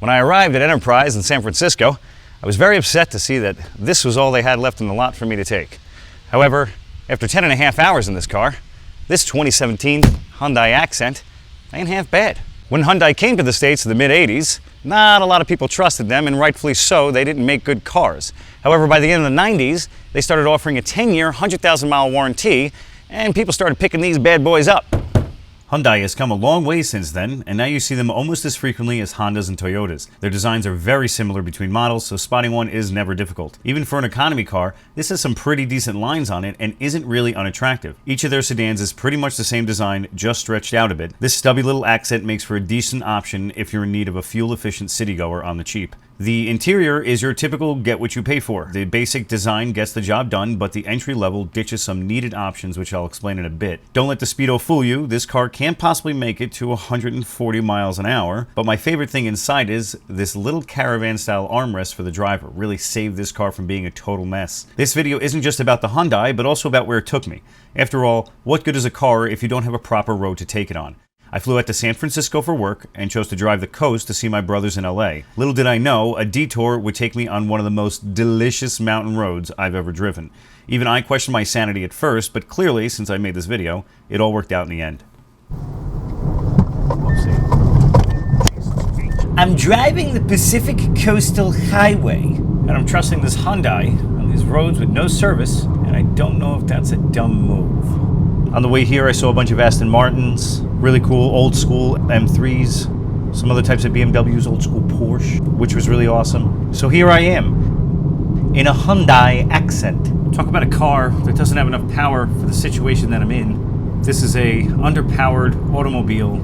When I arrived at Enterprise in San Francisco, I was very upset to see that this was all they had left in the lot for me to take. However, after 10.5 hours in this car, this 2017 Hyundai Accent ain't half bad. When Hyundai came to the States in the mid-'80s, not a lot of people trusted them, and rightfully so. They didn't make good cars. However, by the end of the 90s, they started offering a 10-year, 100,000-mile warranty, and people started picking these bad boys up. Hyundai has come a long way since then, and now you see them almost as frequently as Hondas and Toyotas. Their designs are very similar between models, so spotting one is never difficult. Even for an economy car, this has some pretty decent lines on it and isn't really unattractive. Each of their sedans is pretty much the same design, just stretched out a bit. This stubby little Accent makes for a decent option if you're in need of a fuel-efficient citygoer on the cheap. The interior is your typical get-what-you-pay-for. The basic design gets the job done, but the entry level ditches some needed options, which I'll explain in a bit. Don't let the speedo fool you. This car can't possibly make it to 140 miles an hour, but my favorite thing inside is this little caravan-style armrest for the driver. Really saved this car from being a total mess. This video isn't just about the Hyundai, but also about where it took me. After all, what good is a car if you don't have a proper road to take it on? I flew out to San Francisco for work and chose to drive the coast to see my brothers in LA. Little did I know, a detour would take me on one of the most delicious mountain roads I've ever driven. Even I questioned my sanity at first, but clearly, since I made this video, it all worked out in the end. I'm driving the Pacific Coastal Highway, and I'm trusting this Hyundai on these roads with no service, and I don't know if that's a dumb move. On the way here, I saw a bunch of Aston Martins, really cool old school M3s, some other types of BMWs, old school Porsche, which was really awesome. So here I am, in a Hyundai Accent. Talk about a car that doesn't have enough power for the situation that I'm in. This is a underpowered automobile.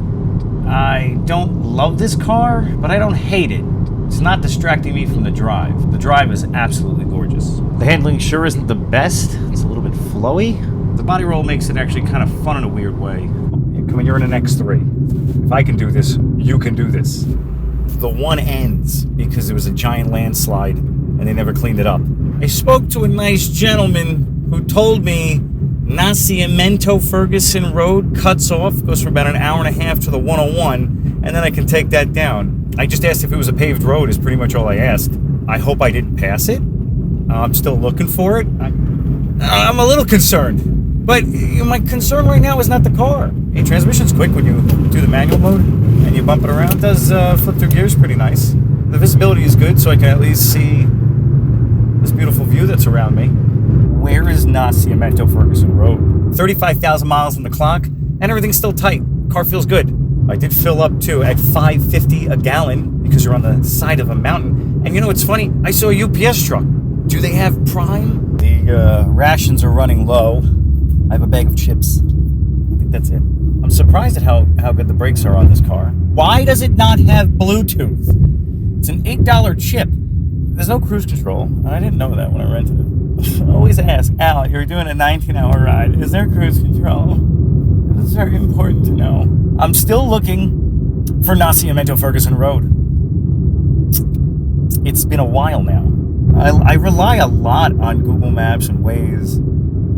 I don't love this car, but I don't hate it. It's not distracting me from the drive. The drive is absolutely gorgeous. The handling sure isn't the best. It's a little bit flowy. The body roll makes it actually kind of fun in a weird way. Come on, you're in an X3. If I can do this, you can do this. The one ends because it was a giant landslide and they never cleaned it up. I spoke to a nice gentleman who told me Nacimiento Ferguson Road cuts off, goes for about an hour and a half to the 101, and then I can take that down. I just asked if it was a paved road is pretty much all I asked. I hope I didn't pass it. I'm still looking for it. I'm a little concerned. But my concern right now is not the car. Hey, transmission's quick when you do the manual mode and you bump it around. It does flip through gears pretty nice. The visibility is good, so I can at least see this beautiful view that's around me. Where is Nacimiento Ferguson Road? 35,000 miles on the clock, and everything's still tight. Car feels good. I did fill up too at $5.50 a gallon because you're on the side of a mountain. And you know what's funny? I saw a UPS truck. Do they have Prime? The rations are running low. I have a bag of chips. I think that's it. I'm surprised at how good the brakes are on this car. Why does it not have Bluetooth? It's an $8 chip. There's no cruise control, and I didn't know that when I rented it. I always ask, Al, you're doing a 19-hour ride. Is there cruise control? It's very important to know. I'm still looking for Nacimiento Ferguson Road. It's been a while now. I rely a lot on Google Maps and Waze,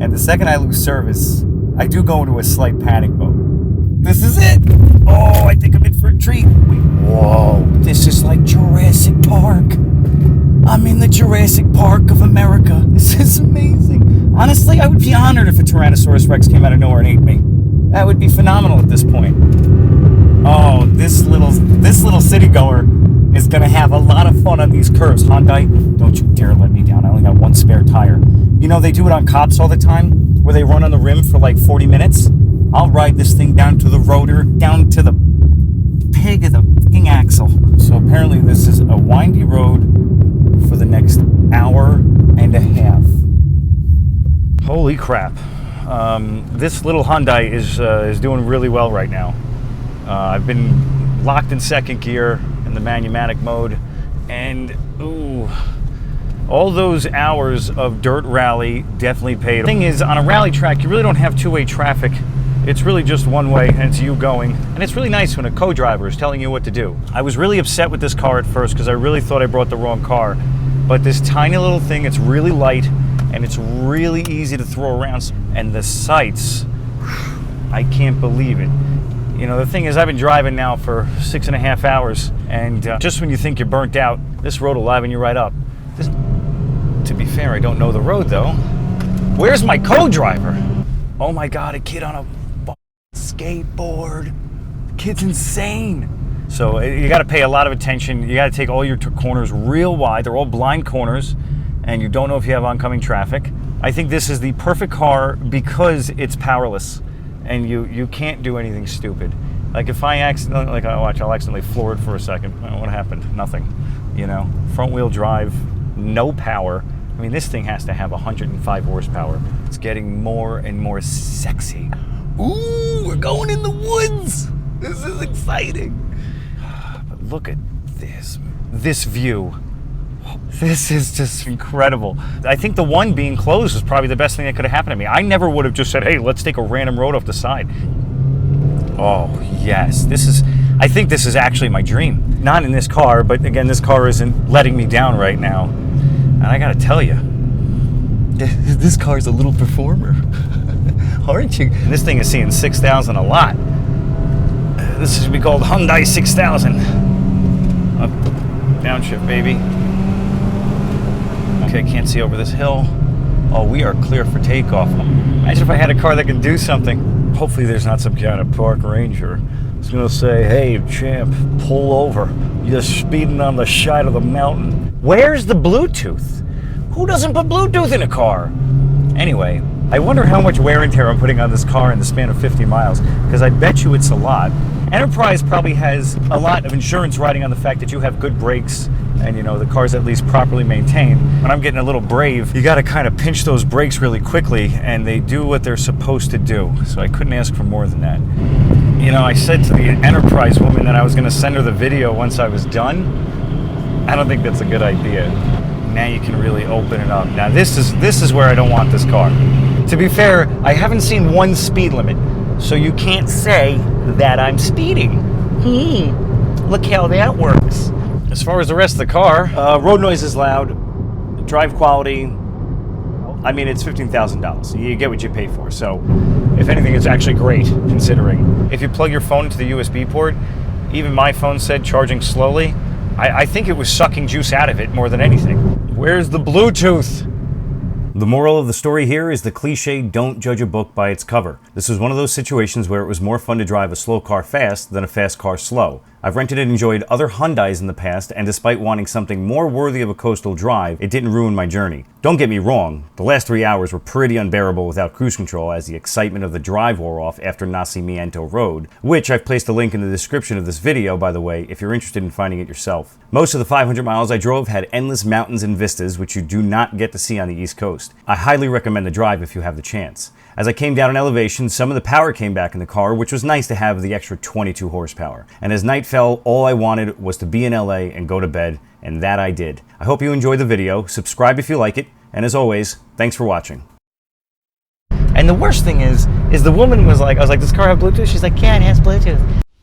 and the second I lose service, I do go into a slight panic mode. This is it! Oh, I think I'm in for a treat. Whoa, this is like Jurassic Park. I'm in the Jurassic Park of America. This is amazing. Honestly, I would be honored if a Tyrannosaurus Rex came out of nowhere and ate me. That would be phenomenal at this point. Oh, this little citygoer is gonna have a lot of fun on these curves. Hyundai, don't you dare let me down. I only got one spare tire. You know, they do it on cops all the time, where they run on the rim for like 40 minutes. I'll ride this thing down to the rotor, down to the peg of the fucking axle. So apparently this is a windy road for the next hour and a half. Holy crap. This little Hyundai is doing really well right now. I've been locked in second gear in the manumatic mode, and ooh, all those hours of dirt rally definitely paid. The thing is, on a rally track, you really don't have two-way traffic. It's really just one way, and it's you going. And it's really nice when a co-driver is telling you what to do. I was really upset with this car at first because I really thought I brought the wrong car. But this tiny little thing, it's really light, and it's really easy to throw around. And the sights, I can't believe it. You know, the thing is, I've been driving now for 6.5 hours, and just when you think you're burnt out, this road will liven you right up. To be fair, I don't know the road, though. Where's my co-driver? Oh my God, a kid on a skateboard. The kid's insane. So you got to pay a lot of attention. You got to take all your corners real wide. They're all blind corners, and you don't know if you have oncoming traffic. I think this is the perfect car because it's powerless, and you can't do anything stupid. Like if I accidentally, like I'll accidentally floor it for a second. What happened? Nothing. You know, front wheel drive, no power. I mean, this thing has to have 105 horsepower. It's getting more and more sexy. Ooh, we're going in the woods. This is exciting. But look at this view. This is just incredible. I think the one being closed was probably the best thing that could have happened to me. I never would have just said, hey, let's take a random road off the side. Oh, yes. I think this is actually my dream. Not in this car, but again, this car isn't letting me down right now. And I gotta tell you, this car's a little performer. Aren't you? And this thing is seeing 6,000 a lot. This should be called Hyundai 6000. Up, downshift, baby. Okay, can't see over this hill. Oh, we are clear for takeoff. Imagine if I had a car that can do something. Hopefully there's not some kind of park ranger. It's gonna say, hey, champ, pull over. You're speeding on the side of the mountain. Where's the Bluetooth? Who doesn't put Bluetooth in a car? Anyway, I wonder how much wear and tear I'm putting on this car in the span of 50 miles, because I bet you it's a lot. Enterprise probably has a lot of insurance riding on the fact that you have good brakes and, you know, the car's at least properly maintained. When I'm getting a little brave, you got to kind of pinch those brakes really quickly, and they do what they're supposed to do. So I couldn't ask for more than that. You know, I said to the Enterprise woman that I was going to send her the video once I was done. I don't think that's a good idea. Now you can really open it up. Now this is where I don't want this car. To be fair, I haven't seen one speed limit, so you can't say that I'm speeding. Look how that works. As far as the rest of the car, road noise is loud, drive quality, I mean, it's $15,000. You get what you pay for. So if anything, it's actually great considering. If you plug your phone into the USB port, even my phone said charging slowly. I think it was sucking juice out of it more than anything. Where's the Bluetooth? The moral of the story here is the cliche, don't judge a book by its cover. This was one of those situations where it was more fun to drive a slow car fast than a fast car slow. I've rented and enjoyed other Hyundais in the past, and despite wanting something more worthy of a coastal drive, it didn't ruin my journey. Don't get me wrong, the last 3 hours were pretty unbearable without cruise control as the excitement of the drive wore off after Nacimiento Road, which I've placed a link in the description of this video, by the way, if you're interested in finding it yourself. Most of the 500 miles I drove had endless mountains and vistas, which you do not get to see on the East Coast. I highly recommend the drive if you have the chance. As I came down in elevation, some of the power came back in the car, which was nice to have the extra 22 horsepower. And as night fell, all I wanted was to be in LA and go to bed, and that I did. I hope you enjoyed the video, subscribe if you like it, and as always, thanks for watching. And the worst thing is the woman was like, I was like, does this car have Bluetooth? She's like, yeah, it has Bluetooth.